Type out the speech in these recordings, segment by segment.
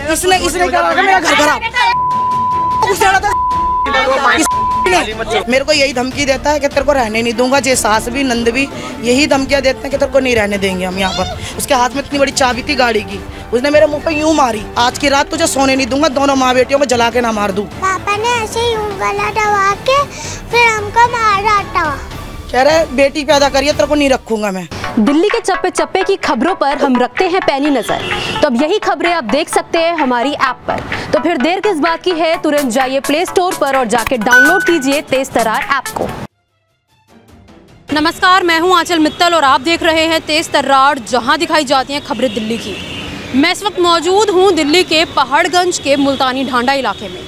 इसने क्या करा मेरा घर खराब। मेरे को यही धमकी देता है कि तेरे को रहने नहीं दूंगा। जे सास भी नंद भी यही धमकियां देते हैं कि तेरे को नहीं रहने देंगे हम यहाँ पर। उसके हाथ में इतनी बड़ी चाबी थी गाड़ी की, उसने मेरे मुंह पे यूं मारी, आज की रात तुझे सोने नहीं दूंगा, दोनों माँ बेटियों को जला के ना मार दूं। पापा ने ऐसे यूं गला दबा के फिर हमको मारा था। कह रहे बेटी पैदा करिए, तेरे को नहीं रखूंगा मैं। दिल्ली के चप्पे चप्पे की खबरों पर हम रखते हैं पैनी नजर, तो अब यही खबरें आप देख सकते हैं हमारी ऐप पर। तो फिर देर किस बात की है, तुरंत जाइए प्ले स्टोर पर और जाके डाउनलोड कीजिए तेज तर्रार ऐप को। नमस्कार, मैं हूं आंचल मित्तल और आप देख रहे हैं तेज तर्रार, जहां दिखाई जाती हैं खबरें दिल्ली की। मैं इस वक्त मौजूद हूं दिल्ली के पहाड़गंज के मुल्तानी ढांडा इलाके में,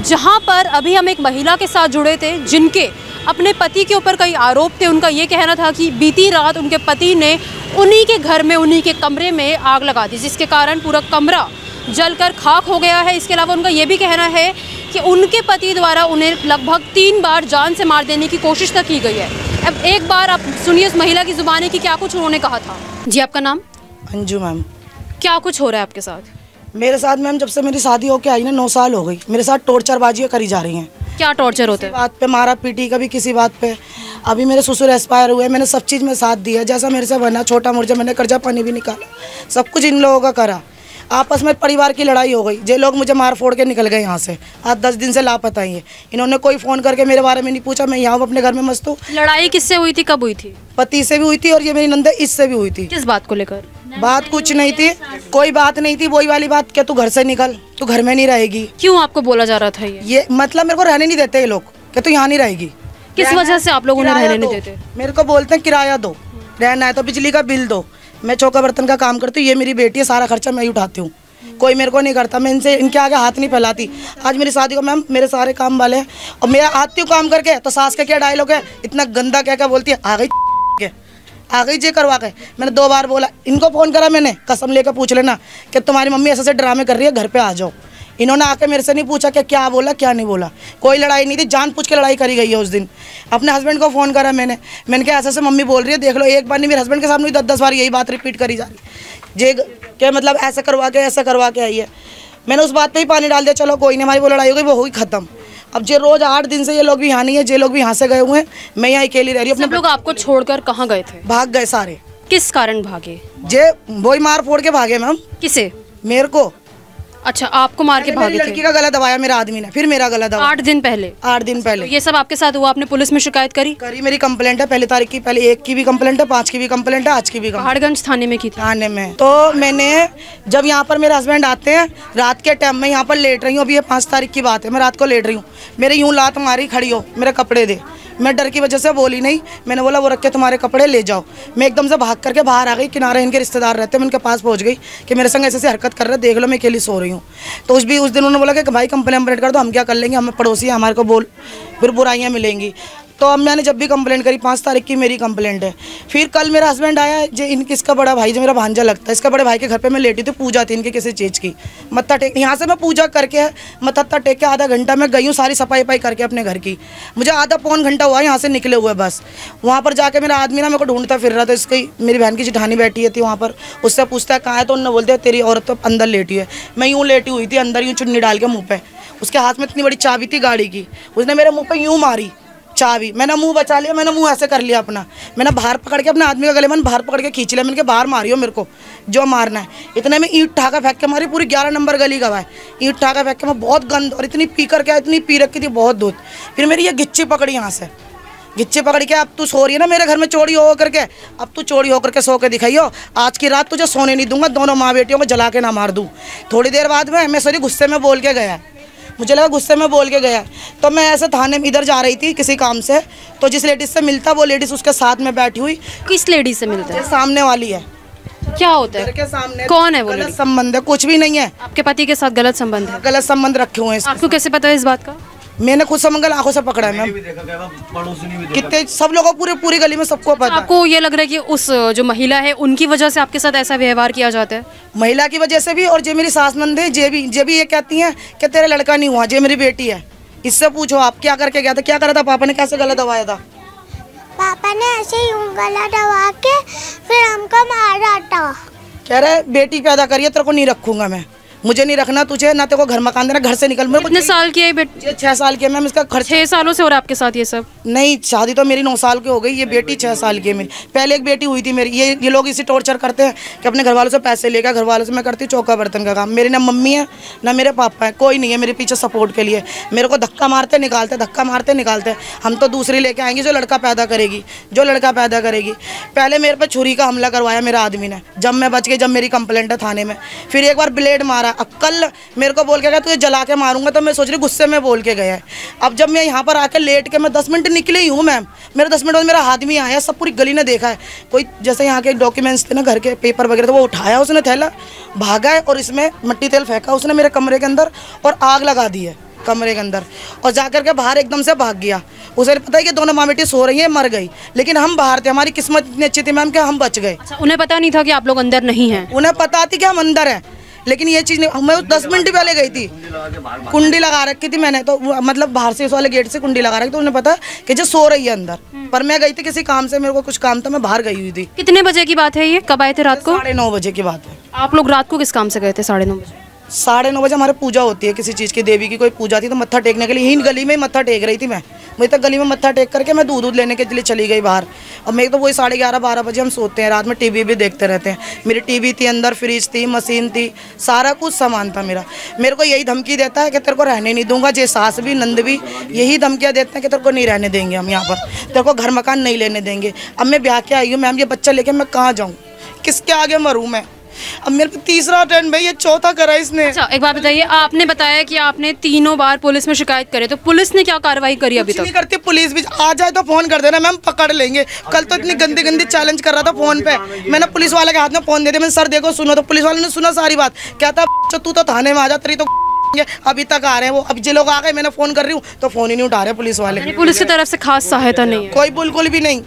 जहां पर अभी हम एक महिला के साथ जुड़े थे जिनके अपने पति के ऊपर कई आरोप थे। उनका ये कहना था कि बीती रात उनके पति ने उन्हीं के घर में, उन्हीं के कमरे में आग लगा दी, जिसके कारण पूरा कमरा जलकर खाक हो गया है। इसके अलावा उनका ये भी कहना है कि उनके पति द्वारा उन्हें लगभग 3 बार जान से मार देने की कोशिश तक की गई है। अब एक बार आप सुनिए उस महिला की जुबानी की क्या कुछ उन्होंने कहा था। जी, आपका नाम? अंजू मैम। क्या कुछ हो रहा है आपके साथ? मेरे साथ मैम जब से मेरी शादी होके आई ना 9 साल हो गई, मेरे साथ टॉर्चरबाजियाँ करी जा रही हैं। क्या टॉर्चर होता है? बात पे मारा पीटी, कभी किसी बात पे। अभी मेरे ससुर एक्सपायर हुए, मैंने सब चीज़ में साथ दिया, जैसा मेरे से बना छोटा मोटा मैंने कर्जा पानी भी निकाला, सब कुछ इन लोगों का करा। आपस में परिवार की लड़ाई हो गई, जे लोग मुझे मार फोड़ के निकल गए यहाँ से। आज 10 दिन से लापता ही है। इन्होंने कोई फ़ोन करके मेरे बारे में नहीं पूछा, मैं यहाँ अपने घर में मस्त हूँ। लड़ाई किससे हुई थी, कब हुई थी? पति से भी हुई थी और ये मेरी नंदे इससे भी हुई थी। किस बात को लेकर? बात कुछ नहीं थी, कोई बात नहीं थी, वही वाली बात कि तू घर से निकल, तू घर में नहीं रहेगी। क्यों आपको बोला जा रहा था ये? मतलब मेरे को रहने नहीं देते ये लोग कि तू यहाँ नहीं रहेगी। किस वजह से आप लोग उन्हें रहने नहीं देते? मेरे को बोलते हैं किराया दो, रहना है तो बिजली का बिल दो। मैं चौका बर्तन का काम करती हूँ, ये मेरी बेटी है, सारा खर्चा मैं ही उठाती हूँ, कोई मेरे को नहीं करता। मैं इनके आगे हाथ नहीं फैलाती। आज मेरी शादी को मैम मेरे सारे काम वाले हैं और मैं आती हूँ काम करके तो सास का क्या डायलॉग है, इतना गंदा क्या क्या बोलती है, आ गई जे करवा के। मैंने 2 बार बोला, इनको फ़ोन करा मैंने, कसम लेकर पूछ लेना कि तुम्हारी मम्मी ऐसे से ड्रामे कर रही है, घर पे आ जाओ। इन्होंने आके मेरे से नहीं पूछा कि क्या बोला क्या नहीं बोला, कोई लड़ाई नहीं थी, जानबूझ के लड़ाई करी गई है उस दिन। अपने हस्बैंड को फ़ोन करा मैंने कहा ऐसे मम्मी बोल रही है, देख लो। एक बार नहीं, मेरे हस्बैंड के सामने 10 बार यही बात रिपीट करी जा रही जे क्या मतलब ऐसा करवा के आई है। मैंने उस बात पे ही पानी डाल दिया, चलो कोई नहीं, हमारी वो लड़ाई हो गई, वो होगी ख़त्म। अब जे रोज़ 8 दिन से ये लोग भी यहाँ नहीं है, जे लोग भी यहाँ से गए हुए हैं, मैं यहाँ अकेली रह रही हूँ। सब लोग आपको छोड़कर कहाँ गए थे? भाग गए सारे। किस कारण भागे? जे वही मार फोड़ के भागे मैम। किसे? मेरे को। अच्छा, आपको मार के भागे थे? लड़की का गला दबाया मेरा आदमी ने, फिर मेरा गला दबाया। 8 दिन पहले? 8 दिन पहले ये सब आपके साथ हुआ, आपने पुलिस में शिकायत करी? मेरी कंप्लेंट है, पहली तारीख की, पहले 1 की भी कंप्लेंट है, 5 की भी कंप्लेंट है, आज की भी। पहाड़गंज थाने में की थी? थाने में। तो मैंने जब यहाँ पर मेरे हस्बैंड आते हैं रात के टाइम में, यहाँ पर लेट रही हूँ, अभी ये 5 तारीख की बात है, मैं रात को लेट रही हूँ, मेरे यूँ लात मारी, खड़ी हो मेरे कपड़े दे। मैं डर की वजह से बोली नहीं, मैंने बोला वो रख के तुम्हारे कपड़े ले जाओ। मैं एकदम से भाग करके बाहर आ गई, किनारे इनके रिश्तेदार रहते हैं, मैं उनके पास पहुंच गई कि मेरे संग ऐसे हरकत कर रहे, देख लो मैं अकेली सो रही हूँ। तो उस दिन उन्होंने बोला कि भाई कंप्लेंट कर दो, हम क्या कर लेंगे, हमें पड़ोसी है, हमारे को बोल फिर बुराइयाँ मिलेंगी। तो अब मैंने जब भी कंप्लेंट करी, 5 तारीख की मेरी कंप्लेंट है। फिर कल मेरा हस्बैंड आया, जो इसका बड़ा भाई, जो मेरा भांजा लगता है, इसका बड़े भाई के घर पे मैं लेटी थी, पूजा थी इनके किसी चीज़ की, मत्था टेक। यहाँ से मैं पूजा करके मत्था टेक के आधा घंटा मैं गई हूँ, सारी सफाई करके अपने घर की। मुझे आधा पौन घंटा हुआ यहाँ से निकले हुए बस। वहाँ पर जाके मेरा आदमी ना मेरे को ढूंढता फिर रहा था। इसकी मेरी बहन की जेठानी बैठी थी वहाँ पर, उससे पूछता है कहाँ है, तो उन्होंने बोलते तेरी औरत तो अंदर लेटी है। मैं यूँ लेटी हुई थी अंदर, यूँ चुन्नी डाल के मुँह पे, उसके हाथ में इतनी बड़ी चाबी थी गाड़ी की, उसने मेरे मुँह पे यूँ मारी चाबी। मैंने मुंह बचा लिया, मैंने मुंह ऐसे कर लिया अपना, मैंने बाहर पकड़ के अपने आदमी का गले में बाहर पकड़ के खींच लिया। मैंने कहा बाहर मारियो मेरे को, जो मारना है। इतने में ईंट ठाका फेंक के मारी, पूरी 11 नंबर गली का है, ईंट ठाका फेंक के। मैं बहुत गंद और इतनी पी कर के, इतनी पी रखी थी बहुत दूध। फिर मेरी ये गिच्ची पकड़ी यहाँ से, गिच्ची पकड़ के, अब तू सो रही है ना मेरे घर में चोरी हो करके, अब तू चोरी होकर के सो के दिखाइयो, आज की रात तुझे सोने नहीं दूंगा, दोनों माँ बेटियों को जला के ना मार दूँ। थोड़ी देर बाद में मैं सॉरी गुस्से में बोल के गया, मुझे लगा गुस्से में बोल के गया। तो मैं ऐसे थाने में इधर जा रही थी किसी काम से, तो जिस लेडीज से मिलता वो लेडीज उसके साथ में बैठी हुई। किस लेडीज से मिलता है? सामने वाली है। क्या होता है? के सामने। कौन है वो? गलत संबंध है, कुछ भी नहीं है। आपके पति के साथ गलत संबंध है? गलत संबंध रखे हुए हैं। आपको कैसे पता है इस बात का? मैंने खुद समंगल आंखों से पकड़ा है मैम। कितने सब लोगों पूरी गली में सबको पता। आपको ये लग रहा है कि उस जो महिला है उनकी वजह से आपके साथ ऐसा व्यवहार किया जाता है? महिला की वजह से भी, और जो मेरी सास नंद है जे भी ये कहती हैं कि तेरा लड़का नहीं हुआ, जे मेरी बेटी है, इससे पूछो आप क्या करके गया था, क्या करा था पापा ने, कैसे गला दबाया था? पापा ने ऐसे यूं गला दबा के फिर हमको मारा था। कह रहे बेटी पैदा करिए, तेरे को नहीं रखूंगा मैं, मुझे नहीं रखना तुझे, ना तेरे को घर मकान देना, घर से निकल। मेरे को कितने साल की है बेटी? 6 साल की है मैम। इसका खर्च 6 सालों से हो रहा है आपके साथ ये सब? नहीं, शादी तो मेरी 9 साल की हो गई, ये बेटी 6 साल की है मेरी। पहले एक बेटी हुई थी मेरी। ये लोग इसी टॉर्चर करते हैं कि अपने घर वालों से पैसे लेकर, घर वालों से मैं करती हूँ चौका बर्तन का काम। मेरी ना मम्मी है ना मेरे पापा है, कोई नहीं है मेरे पीछे सपोर्ट के लिए। मेरे को धक्का मारते निकालते, धक्का मारते निकालते। हम तो दूसरी लेके आएंगे जो लड़का पैदा करेगी, जो लड़का पैदा करेगी। पहले मेरे पे छुरी का हमला करवाया मेरा आदमी ने, जब मैं बच गई, जब मेरी कंप्लेंट है थाने में। फिर एक बार ब्लेड मारा। अब कल मेरे को बोल के गया तुझे जला के मारूंगा, तो मैं सोच रही गुस्से में बोल के गया है। अब जब मैं यहाँ पर आके लेट के मैं 10 मिनट निकली ही हूँ मैम, मेरे 10 मिनट बाद मेरा आदमी आया, सब पूरी गली ने देखा है। कोई जैसे यहाँ के डॉक्यूमेंट्स थे ना, घर के पेपर वगैरह, तो वो उठाया उसने थैला, भागा है और इसमें मिट्टी तेल फेंका उसने मेरे कमरे के अंदर और आग लगा दी है कमरे के अंदर, और जाकर के बाहर एकदम से भाग गया। उसे पता है कि दोनों माँ बेटी सो रही है, मर गई, लेकिन हम बाहर थे। हमारी किस्मत इतनी अच्छी थी मैम कि हम बच गए। अच्छा, उन्हें पता नहीं था कि आप लोग अंदर नहीं हैं? उन्हें पता थी कि हम अंदर हैं, लेकिन ये चीज़ नहीं। मैं 10 मिनट पहले गई थी, कुंडी लगा रखी थी मैंने, तो मतलब बाहर से इस वाले गेट से कुंडी लगा रखी, तो उन्हें पता कि जो सो रही है अंदर। पर मैं गई थी किसी काम से, मेरे को कुछ काम था, मैं बाहर गई हुई थी। कितने बजे की बात है ये? कब आए थे रात को? 9:30 बजे की बात है। आप लोग रात को किस काम से गए थे 9:30 बजे? 9:30 बजे हमारे पूजा होती है, किसी चीज़ की, देवी की कोई पूजा थी, तो मत्था टेकने के लिए यहीं गली में ही मत्था टेक रही थी मैं। मुझे तक गली में मत्था टेक करके मैं दूध लेने के लिए चली गई बाहर। और मैं तो वही 11:30-12 बजे हम सोते हैं, रात में टीवी भी देखते रहते हैं। मेरी टीवी थी अंदर, फ्रिज थी, मशीन थी, सारा कुछ सामान था मेरा। मेरे को यही धमकी देता है कि तेरे को रहने नहीं दूंगा। जे सास भी नंद भी यही धमकियाँ देते हैं कि तेरे को नहीं रहने देंगे हम यहाँ पर, तेरे को घर मकान नहीं लेने देंगे। अब मैं ब्याह के आई हूँ मैम, ये बच्चा लेके मैं कहाँ जाऊँ, किसके आगे मरूँ मैं? अब मेरे पे 3रा अटेम्प्ट भाई, ये 4था करा इसने। अच्छा, एक बात बताइए, आपने बताया कि आपने 3 बार पुलिस में शिकायत करे, तो पुलिस ने क्या कार्रवाई करी अभी तक? नहीं करती पुलिस भी। आ जाए तो फोन कर देना मैम, पकड़ लेंगे। कल तो इतनी गंदी गंदी चैलेंज कर रहा था फोन पे, मैंने पुलिस वाले के हाथ में फोन दे दिया। मैंने सर देखो सुनो, तो पुलिस वाले ने सुना सारी बात, कहता तू तो थाने में आ जा, तेरी तो अभी तक आ रहे हैं वो। अब जो लोग आ गए, मैंने फोन कर रही हूँ तो फोन ही नहीं उठा रहे पुलिस वाले। पुलिस की तरफ से खास सहायता नहीं है? कोई बिल्कुल भी नहीं।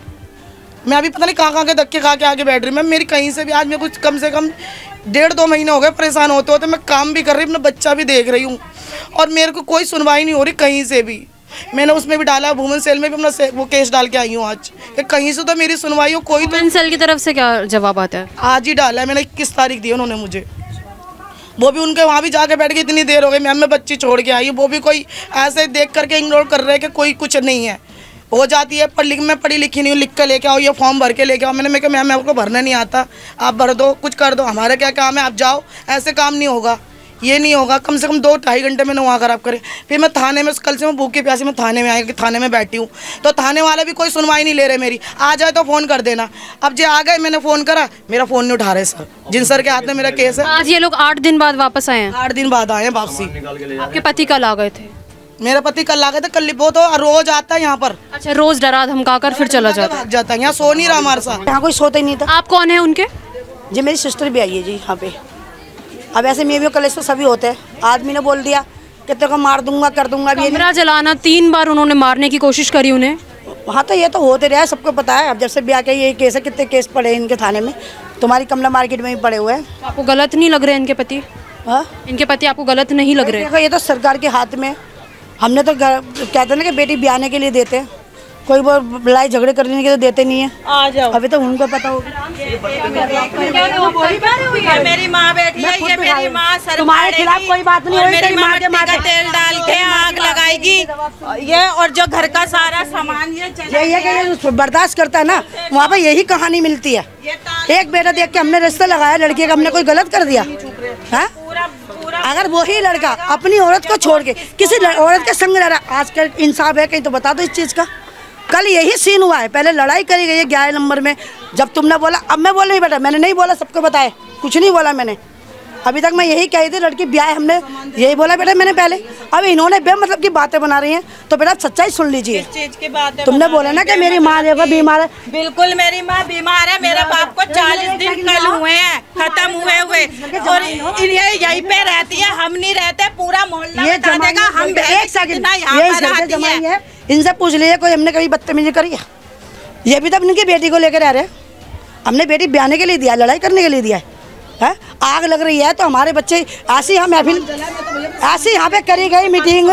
मैं अभी पता नहीं कहाँ के धक्के खा के आगे बैठ रही हूँ मैम। मेरी कहीं से भी आज मैं कुछ कम से कम 1.5-2 महीने हो गए परेशान होते होते। मैं काम भी कर रही हूँ, अपना बच्चा भी देख रही हूँ, और मेरे को कोई सुनवाई नहीं हो रही कहीं से भी। मैंने उसमें भी डाला, वुमेन सेल में भी अपना वो केस डाल के आई हूँ आज, कि कहीं से तो मेरी सुनवाई हो। कोई वुमेन सेल की तरफ से क्या जवाब आता है? आज ही डाला है मैंने, 21 तारीख दी उन्होंने मुझे। वो भी उनके वहाँ भी जाके बैठ के इतनी देर हो गई मैम, मैं बच्ची छोड़ के आई हूँ। वो भी कोई ऐसे देख करके इग्नोर कर रहे हैं कि कोई कुछ नहीं है। हो जाती है, मैं पढ़ी लिखी नहीं हूँ, लिख कर लेके आओ, ये फॉर्म भर के लेके आओ। मैंने कहा मैम आपको भरना नहीं आता, आप भर दो, कुछ कर दो, हमारा क्या काम है, आप जाओ। ऐसे काम नहीं होगा, ये नहीं होगा। कम से कम 2-2.5 घंटे मैंने वहाँ खराब करे। फिर मैं थाने में, कल से मैं भूखी प्यासी मैं थाने में आई, थाने में बैठी हूँ, तो थाने वाले भी कोई सुनवाई नहीं ले रहे मेरी। आ जाए तो फ़ोन कर देना। अब जो आ गए, मैंने फ़ोन करा, मेरा फ़ोन नहीं उठा रहे सर, जिन सर के हाथ में मेरा केस है। आज ये लोग 8 दिन बाद वापस आए हैं? 8 दिन बाद आए हैं वापसी। आपके पति कल आ गए थे? मेरा पति कल आ गए थे। कल वो तो रोज आता है यहाँ पर। अच्छा, रोज डरा धमका कर फिर चला जाता है? जाता है, यहाँ सो नहीं रहा हमारे साथ। यहाँ कोई सोता ही नहीं था। आप कौन है उनके? जी मेरी सिस्टर भी आई है जी यहाँ पे। अब ऐसे में भी कलेश तो सभी होते हैं। आदमी ने बोल दिया कि तेरे को मार दूंगा, कर दूंगा। कमरा जलाना, 3 बार उन्होंने मारने की कोशिश करी उन्हें। हाँ तो ये तो होते रहा है, सबको पता है। अब जब से ब्याह के यही केस है, कितने केस पड़े हैं इनके थाने में, तुम्हारी कमला मार्केट में भी पड़े हुए हैं। आपको गलत नहीं लग रहे इनके पति? हाँ, इनके पति आपको गलत नहीं लग रहे? देखो ये तो सरकार के हाथ में। हमने तो कहते हैं ना कि बेटी ब्याहने के लिए देते हैं, कोई वो लड़ाई झगड़े करने के लिए देते नहीं है। आ जाओ, अभी तो उनको पता होगा। मेरी माँ बैठी है, ये मेरी माँ सर तुम्हारे खिलाफ कोई बात नहीं, मेरी माँ मिट्टी का तेल डाल के आग लगाएगी ये, और जो घर का सारा सामान ये ये बर्दाश्त करता है ना, वहाँ पे यही कहानी मिलती है। एक बेटा देख के हमने रिश्ता लगाया लड़के का, हमने कोई गलत कर दिया है? अगर वही लड़का अपनी औरत को छोड़ के किसी औरत के संग रह रहा, आजकल इंसाफ है कहीं तो बता दो इस चीज़ का। कल यही सीन हुआ है, पहले लड़ाई करी गई है 11 नंबर में। जब तुमने बोला, अब मैं बोल नहीं बेटा, मैंने नहीं बोला, सबको बताया, कुछ नहीं बोला मैंने। अभी तक मैं यही कही थी लड़की ब्याह, हमने यही बोला बेटा मैंने पहले। अब इन्होंने बेमतलब की बातें बना रही हैं, तो बेटा सच्चाई सुन लीजिए। चीज की बात है, तुमने बोला ना कि मेरी माँ देखो बीमार है। बिल्कुल मेरी माँ बीमार है, मेरे बाप को 40 दिन कल हुए हैं खत्म हुए, और ये यहीं पे रहती है, हम नहीं रहते, पूरा मोहल्ला ये देगा। हम एक सेकंड है, इनसे पूछ लीजिए कोई हमने कभी बदतमीजी करी है? ये भी तो इनकी बेटी को लेकर आ रहे हैं। हमने बेटी ब्याहने के लिए दिया, लड़ाई करने के लिए दिया है? आग लग रही है तो हमारे बच्चे ऐसी हम महफिल ऐसी यहाँ पे करी गई मीटिंग,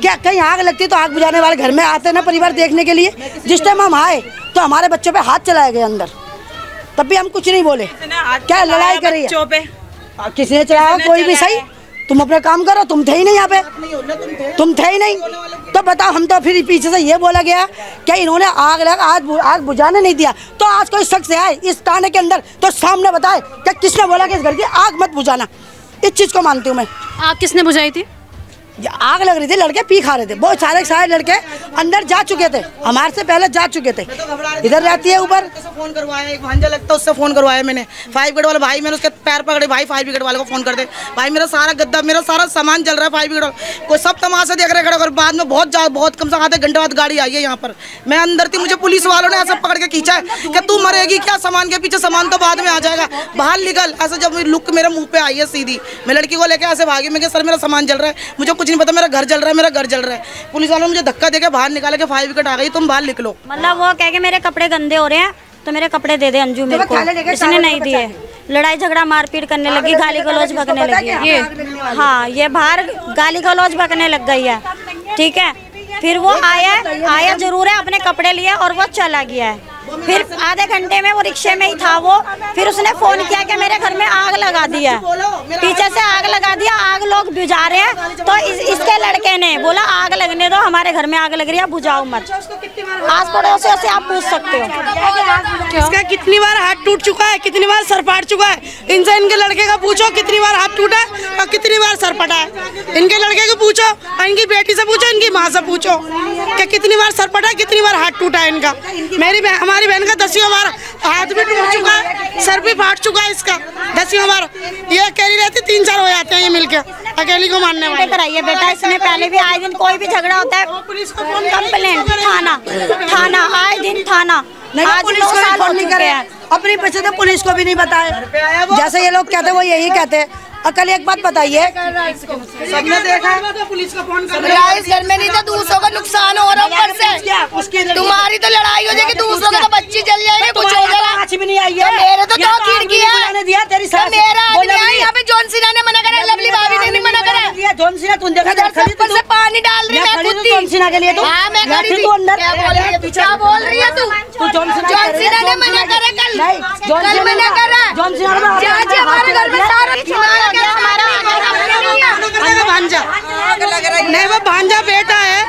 क्या कहीं आग लगती तो आग बुझाने वाले घर में आते ना परिवार देखने के लिए। जिस टाइम हम आए तो हमारे बच्चों पे हाथ चलाए गए अंदर, तब भी हम कुछ नहीं बोले। क्या लड़ाई करी है? किसने चलाया? कोई भी सही, तुम अपना काम करो, तुम थे ही नहीं यहाँ पे, तुम थे ही नहीं, तो बताओ। हम तो फिर पीछे से ये बोला गया कि इन्होंने आग बुझाने नहीं दिया, तो आज कोई शख्स आए इस थाने के अंदर तो सामने बताए कि किसने बोला कि इस घर की आग मत बुझाना। इस चीज को मानती हूँ मैं। आग किसने बुझाई थी? आग लग रही थी, लड़के पी खा रहे थे, बहुत सारे लड़के अंदर जा चुके थे, हमारे से पहले जा चुके थे। इधर रहती है ऊपर, फोन करवाया, एक भांजा लगता है उससे फोन करवाया मैंने, 5 ब्रिगेड वाला भाई, मैंने उसके पैर पकड़े, भाई 5 ब्रिगेड वाले को फोन कर दे, भाई मेरा सारा गद्दा, मेरा सारा सामान जल रहा है, 5 ब्रिगेड कोई सब तमाशा देख रहे खड़ा कर। बाद में बहुत कम से आधे घंटे बाद गाड़ी आई है यहाँ पर, मैं अंदर थी, मुझे पुलिस वालों ने ऐसा पकड़ के खींचा है कि तू मरेगी क्या, सामान के पीछे, सामान तो बाद में आ जाएगा, बाहर निकल। ऐसा जब लुक मेरे मुंह पे आई है सीधी, मैं लड़की को लेकर ऐसे भागी, मैं सर मेरा सामान जल रहा है, मुझे कुछ नहीं पता, मेरा घर जल रहा है, मेरा घर जल रहा है। पुलिस वालों ने मुझे धक्का देके बाहर निकाला के 5 विकेट आ गई, तुम बाहर निकलो। मतलब वो कह के मेरे कपड़े गंदे हो रहे हैं तो मेरे कपड़े दे दे अंजू मेरे को, इसने नहीं दिए। लड़ाई झगड़ा मारपीट करने लगी, गाली गलौज भगने लगी। ये हाँ, ये बाहर गाली गलौज भगने लग गई है, ठीक है। फिर वो आया जरूर है, अपने कपड़े लिए और वो चला गया है। फिर आधे घंटे में वो रिक्शे में ही था वो, फिर उसने फोन किया कि मेरे घर में आग लगा दी है, पीछे से आग लगा दिया, आग लोग बुझा रहे हैं। तो इसके लड़के ने बोला आग लगने दो, हमारे घर में आग लग रही है, बुझाओ मत। आस पड़ोसियों से आप पूछ सकते हो इसका कितनी बार हाथ टूट चुका है, कितनी बार सर फाट चुका है। इनसे इनके लड़के का पूछो कितनी बार हाथ टूटा है और कितनी बार सर फटा है। इनके लड़के को पूछो, इनकी बेटी से पूछो, इनकी माँ से पूछो कि कितनी बार सर फटा है, कितनी बार हाथ टूटा है इनका। हमारी बहन का 10वीं बार हाथ भी टूट चुका है, सर भी फाट चुका है इसका 10वीं बार। ये अकेली रहती, 3-4 हो जाते हैं ये मिलके, अकेली को मारने वाले। कराइए बेटा, इसने पहले भी आए दिन कोई भी झगड़ा होता है पुलिस को फोन कंप्लेंट, थाना आए दिन थाना। नहीं, पुलिस को फोन नहीं करे, अपनी बच्चे तो पुलिस को भी नहीं बताए। जैसे ये लोग कहते हैं वो यही कहते हैं। कल एक बात बताइए, सबने देखा है पुलिस को फोन कर इस घर में नहीं था, दूसरों का नुकसान हो रहा ऊपर से। तुम्हारी तो लड़ाई हो जाएगी, दूसरों के तो बच्चे जल जाएंगे, कुछ हो जाएगा। भी नहीं आई है, मेरे तो 2 खिड़की है, दिया तेरी सास मेरा यहाँ पे जॉन सीना ने मना करा, लवली भाभी ने नहीं मना करा। जॉन सीना तुम देखा से पानी डाल रही है जॉन सीना के लिए, हाँ मैं खड़ी थी। क्या बोल रही है तू? जॉन सीना ने मना करा, कल मना करा। जॉन सीना हमारे घर में सारा भांजा नहीं, वो भांजा बेटा है।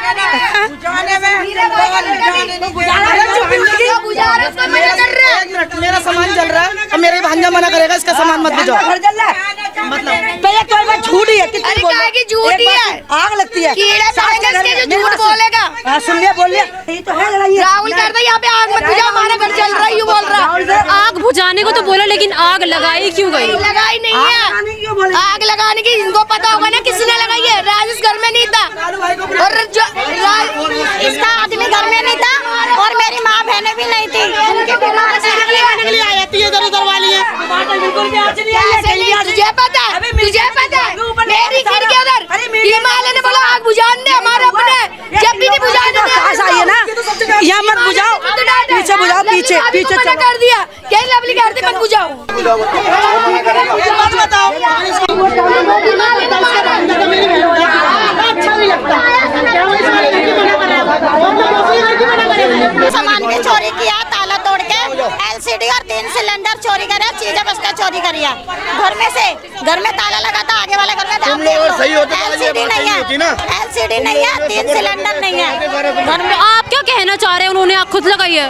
मेरा सामान जल रहा है और मेरे भांजा मना करेगा इसका सामान मत बुझाओ। मतलब तो ये कोई झूठ ही है, कितनी झूठी है, आग लगती है, झूठ बोलेगा। सुनिए बोलिए, यही तो है लड़ाई। राहुल कहता है यहाँ पे आग मत बुझाओ, हमारा घर जल रहा है, यूँ बोल रहा। आग बुझाने को तो बोला, लेकिन आग लगाई क्यों गई? लगाई नहीं है, आग लगाने की इनको पता होगा ना किसने लगाई है। राजेश घर में नहीं था और इसका आदमी घर में नहीं था और मेरी माँ बहनें भी नहीं थी, उनके बीमार आ जाती है, इधर वाली है। तुझे पता है, मेरी खिड़की उधर हिमालय ने बोला आग बुझाने दे, हमारे अपने जब भी नहीं बुझाने दे आइए ना, यहाँ मत बुझाओ, पीछे बुझाओ, पीछे मना कर दिया, कहीं लवली कहती मत बुझाओ। बताओ सामान की चोरी किया, ताला तोड़ के LCD और 3 सिलेंडर चोरी करे, चीजें बस्ता चोरी करी है। घर में से, घर में ताला लगा था, आगे वाले घर में LCD नहीं है, LCD नहीं है, 3 सिलेंडर नहीं है घर में। आप क्या कहना चाह रहे हैं? उन्होंने आग खुद लगाई है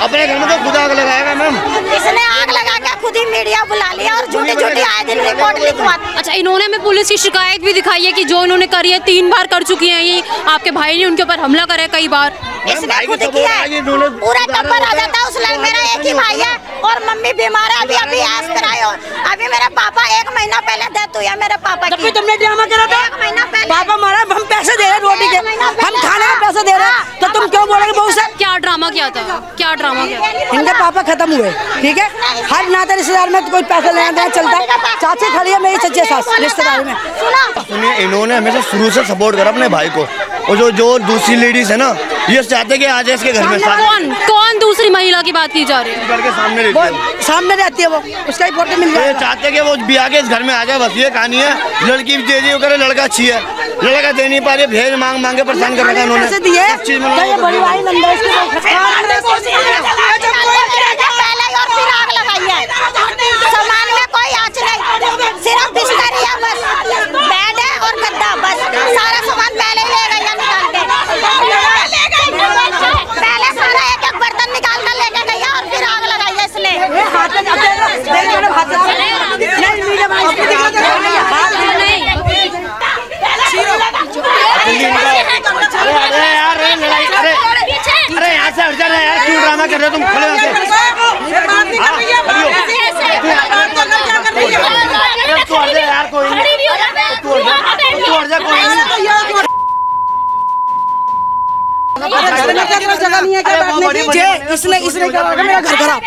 अपने घर में, तो खुद आग लगाएगा मैम। इसने आग लगा के खुद ही मीडिया बुला लिया और झूठी आए दिन रिपोर्ट लिखवा। अच्छा, इन्होंने में पुलिस की शिकायत भी दिखाई है कि जो इन्होंने करी है 3 बार कर चुकी हैं। ये आपके भाई ने उनके ऊपर हमला करा है कई बार। इसने खुद किया है, पूरा टब्बर आ जाता है उस लड़के। मेरा एक ही भाई है और मम्मी बीमार है, अभी ऐश कराए। अभी मेरा पापा 1 महीना पहले डेथ हुई है मेरे पापा की। तुमने ड्रामा करा था, 1 महीना पहले पापा मारा, हम पैसे दे रहे रोटी के, हम खाने का पैसे दे रहे, तो तुम क्यों बोलोगे बहू से? क्या ड्रामा किया था? क्या ड्रामा किया? इनके पापा खत्म हुए, ठीक है। हर नाते रिश्तेदार में कोई पैसा लेना देना चलता है। चाची खड़ी है मेरी सच्चे सास रिश्तेदारी में। सुनिए, इन्होंने हमेशा शुरू से सपोर्ट करा अपने भाई को, और जो दूसरी लेडीज है ना, ये चाहते कि आ जाए इसके घर में। कौन दूसरी महिला की बात की जा रही है? घर के सामने रहती है, सामने रहती है वो, उसका ही फोटो मिल जाए। चाहते हैं कि वो भी आके इस घर में आ जाए, बस ये कहानी है। लड़की भी दे दी करे, लड़का अच्छी है, लड़का दे नहीं पा रही, भेज मांग के परेशान कर रखा उन्होंने। सामान में कोई आँच नहीं, सिर्फ बिस्तर है बस। अरे यहाँ से हट जाना यार, क्यों ड्रामा कर रहे हो तुम? खड़े हो यार, कोई जगह नहीं है क्या बैठने की? इसने क्या करा मेरा घर खराब।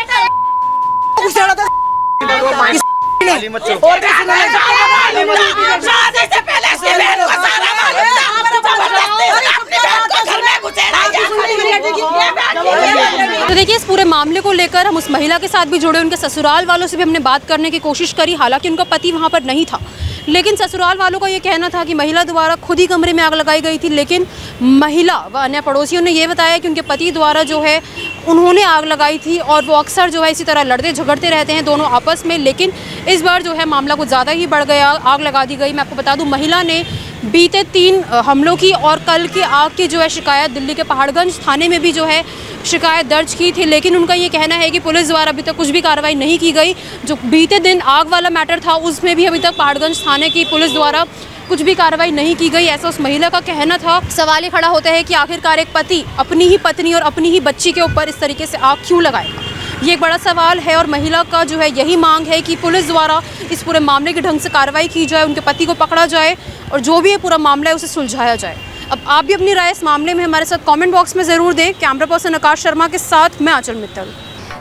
तो देखिए, इस पूरे मामले को लेकर हम उस महिला के साथ भी जुड़े, उनके ससुराल वालों से भी हमने बात करने की कोशिश करी। हालांकि उनका पति वहां पर नहीं था, लेकिन ससुराल वालों का ये कहना था कि महिला द्वारा खुद ही कमरे में आग लगाई गई थी। लेकिन महिला व अन्य पड़ोसियों ने ये बताया कि उनके पति द्वारा जो है उन्होंने आग लगाई थी और वो अक्सर जो है इसी तरह लड़ते झगड़ते रहते हैं दोनों आपस में। लेकिन इस बार जो है मामला कुछ ज़्यादा ही बढ़ गया, आग लगा दी गई। मैं आपको बता दूं, महिला ने बीते 3 हमलों की और कल की आग की जो है शिकायत दिल्ली के पहाड़गंज थाने में भी जो है शिकायत दर्ज की थी। लेकिन उनका ये कहना है कि पुलिस द्वारा अभी तक कुछ भी कार्रवाई नहीं की गई। जो बीते दिन आग वाला मैटर था उसमें भी अभी तक पहाड़गंज थाने की पुलिस द्वारा कुछ भी कार्रवाई नहीं की गई, ऐसा उस महिला का कहना था। सवाल ये खड़ा होता है कि आखिरकार एक पति अपनी ही पत्नी और अपनी ही बच्ची के ऊपर इस तरीके से आग क्यों लगाएगा, ये एक बड़ा सवाल है। और महिला का जो है यही मांग है कि पुलिस द्वारा इस पूरे मामले के ढंग से कार्रवाई की जाए, उनके पति को पकड़ा जाए और जो भी ये पूरा मामला है उसे सुलझाया जाए। अब आप भी अपनी राय इस मामले में हमारे साथ कमेंट बॉक्स में ज़रूर दें। कैमरा पर्सन आकाश शर्मा के साथ मैं आंचल मित्तल।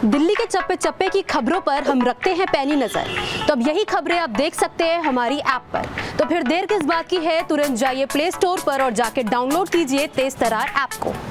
दिल्ली के चप्पे चप्पे की खबरों पर हम रखते हैं पैनी नजर, तो अब यही खबरें आप देख सकते हैं हमारी ऐप पर। तो फिर देर किस बात की है, तुरंत जाइए प्ले स्टोर पर और जाके डाउनलोड कीजिए तेज तर्रार ऐप को।